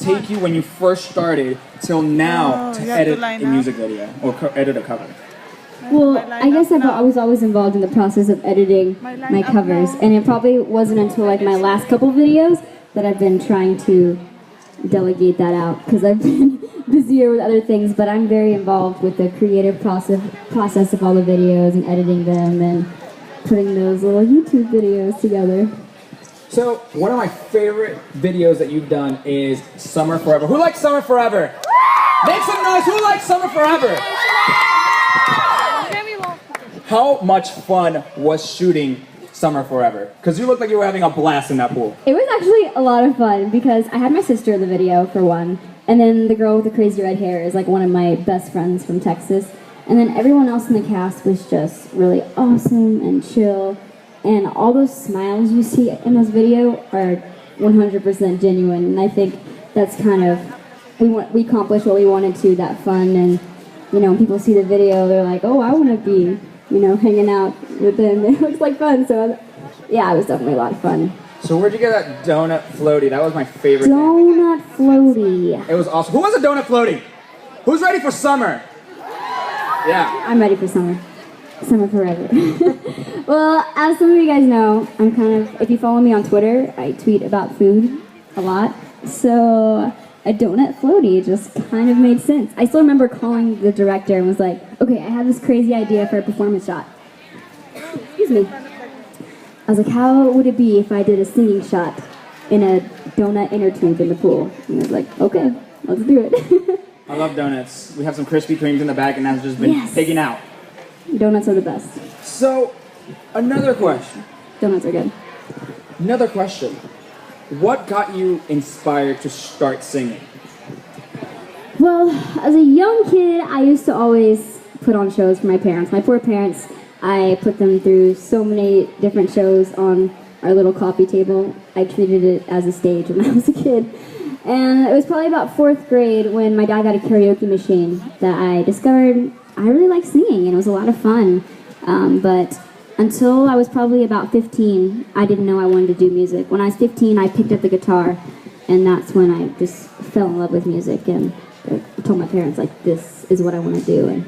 take you when you first started till now to edit a music video or edit a cover? Well, I guess I was always involved in the process of editing my covers, and it probably wasn't until like my last couple videos that I've been trying to delegate that out because I've been busier with other things, but I'm very involved with the creative process of all the videos and editing them and putting those little YouTube videos together. So, one of my favorite videos that you've done is Summer Forever. Who likes Summer Forever? Make some noise! Who likes Summer Forever? How much fun was shooting Summer Forever? Because you looked like you were having a blast in that pool. It was actually a lot of fun because I had my sister in the video for one, and then the girl with the crazy red hair is like one of my best friends from Texas, and then everyone else in the cast was just really awesome and chill, and all those smiles you see in this video are 100% genuine, and I think that's kind of, we accomplished what we wanted to, that fun, and you know, when people see the video, they're like, oh, I want to be, you know, hanging out with them. It looks like fun, so yeah, it was definitely a lot of fun. So where'd you get that donut floaty? That was my favorite Donut floaty. It was awesome. Who was a donut floaty? Who's ready for summer? Yeah. I'm ready for summer. Summer forever. Well, as some of you guys know, I'm kind of, if you follow me on Twitter, I tweet about food a lot. So a donut floaty just kind of made sense. I still remember calling the director and was like, okay, I have this crazy idea for a performance shot. Excuse me. I was like, how would it be if I did a singing shot in a donut inner tube in the pool? And I was like, okay, let's do it. I love donuts. We have some Krispy Kremes in the back and that's just been taken out. Donuts are the best. So, another question. Donuts are good. Another question. What got you inspired to start singing? Well, as a young kid, I used to always put on shows for my parents. My poor parents, I put them through so many different shows on our little coffee table. I treated it as a stage when I was a kid. And it was probably about 4th grade when my dad got a karaoke machine that I discovered I really like singing, and it was a lot of fun. But until I was probably about 15, I didn't know I wanted to do music. When I was 15, I picked up the guitar, and that's when I just fell in love with music, and I told my parents, like, this is what I want to do. And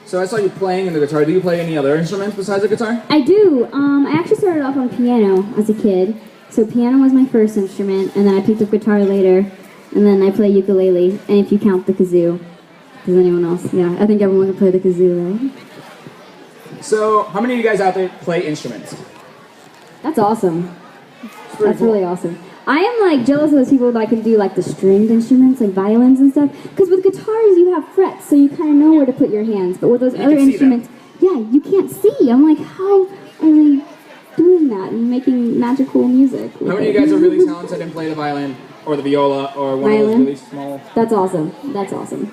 so I saw you playing in the guitar. Do you play any other instruments besides the guitar? I do. I actually started off on piano as a kid. So piano was my first instrument, and then I picked up guitar later, and then I play ukulele, and if you count the kazoo. Does anyone else? Yeah, I think everyone can play the kazoo, right? So, how many of you guys out there play instruments? That's awesome. That's really awesome. I am like jealous of those people that can do like the stringed instruments, like violins and stuff. Because with guitars you have frets, so you kind of know where to put your hands. But with those other instruments, yeah, you can't see. I'm like, how are they doing that and making magical music? How many of you guys are really talented and play the violin or the viola or one of those really small? That's awesome. That's awesome.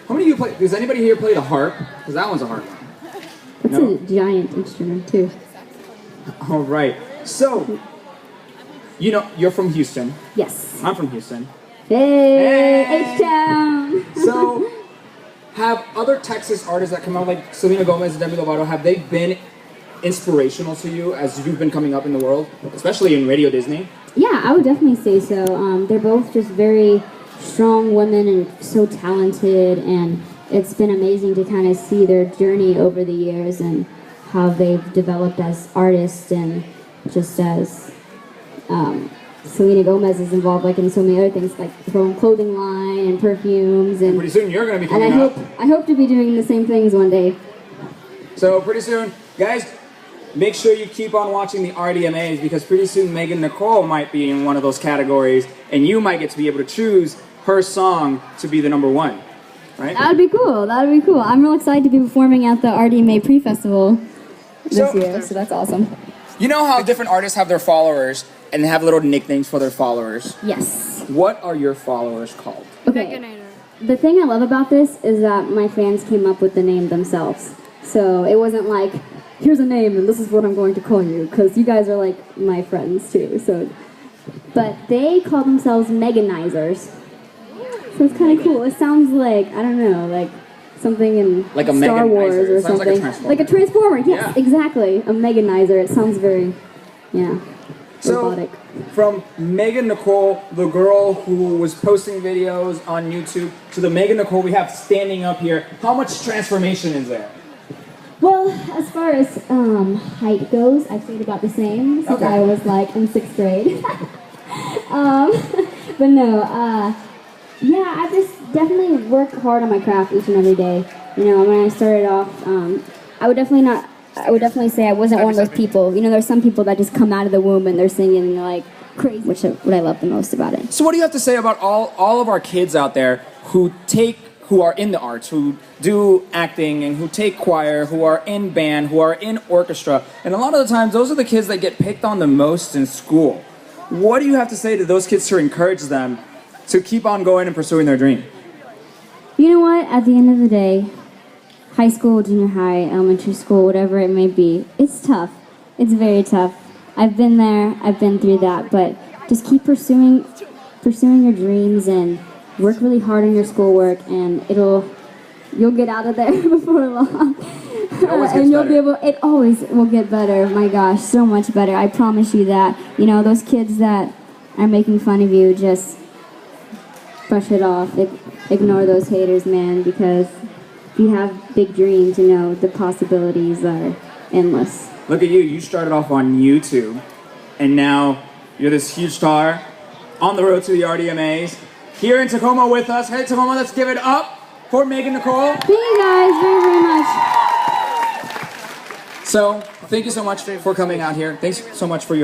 How many of you play? Does anybody here play the harp? Because that one's a hard one. That's a giant instrument too. All right. So, you know, you're from Houston. Yes. I'm from Houston. Hey, H-Town. So, have other Texas artists that come out like Selena Gomez and Demi Lovato, have they been inspirational to you as you've been coming up in the world, especially in Radio Disney? Yeah, I would definitely say so. They're both just very strong women and so talented, and it's been amazing to kind of see their journey over the years and how they've developed as artists, and just as Selena Gomez is involved like in so many other things, like her own clothing line and perfumes, and pretty soon you're going to be coming up. I hope to be doing the same things one day. So pretty soon, guys, make sure you keep on watching the RDMAs, because pretty soon Nicole might be in one of those categories, and you might get to be able to choose her song to be the #1, right? That would be cool. That would be cool. I'm real excited to be performing at the RDMA pre-festival this year, so that's awesome. You know how different artists have their followers and they have little nicknames for their followers? Yes. What are your followers called? Okay. The thing I love about this is that my fans came up with the name themselves. So it wasn't like, here's a name and this is what I'm going to call you, because you guys are like my friends too. So, but they call themselves Meganizers. So it's kind of cool. It sounds like, I don't know, like something in like a Star Wars or something. Like a Transformer. Yes, yeah. Exactly. A Meganizer. It sounds very, yeah. robotic. From Megan Nicole, the girl who was posting videos on YouTube, to the Megan Nicole we have standing up here, how much transformation is there? Well, as far as height goes, I stayed about the same since I was like in 6th grade. But no, yeah, I just definitely work hard on my craft each and every day. You know, when I started off, I would definitely say I wasn't one of those people. You know, there's some people that just come out of the womb and they're singing and they're like crazy, which is what I love the most about it. So what do you have to say about all of our kids out there who are in the arts, who do acting and who take choir, who are in band, who are in orchestra, and a lot of the times those are the kids that get picked on the most in school. What do you have to say to those kids to encourage them to keep on going and pursuing their dream? You know what? At the end of the day, high school, junior high, elementary school, whatever it may be, it's tough. It's very tough. I've been there. I've been through that. But just keep pursuing your dreams and work really hard on your schoolwork, and you'll get out of there before long. And you'll be able. It always will get better. My gosh, so much better. I promise you that. You know, those kids that are making fun of you, just brush it off. Ignore those haters, man, because if you have big dreams, you know, the possibilities are endless. Look at you. You started off on YouTube, and now you're this huge star on the road to the RDMAs. Here in Tacoma with us. Hey, Tacoma, let's give it up for Megan Nicole. Thank you guys very, very much. So, thank you so much for coming out here. Thanks so much for your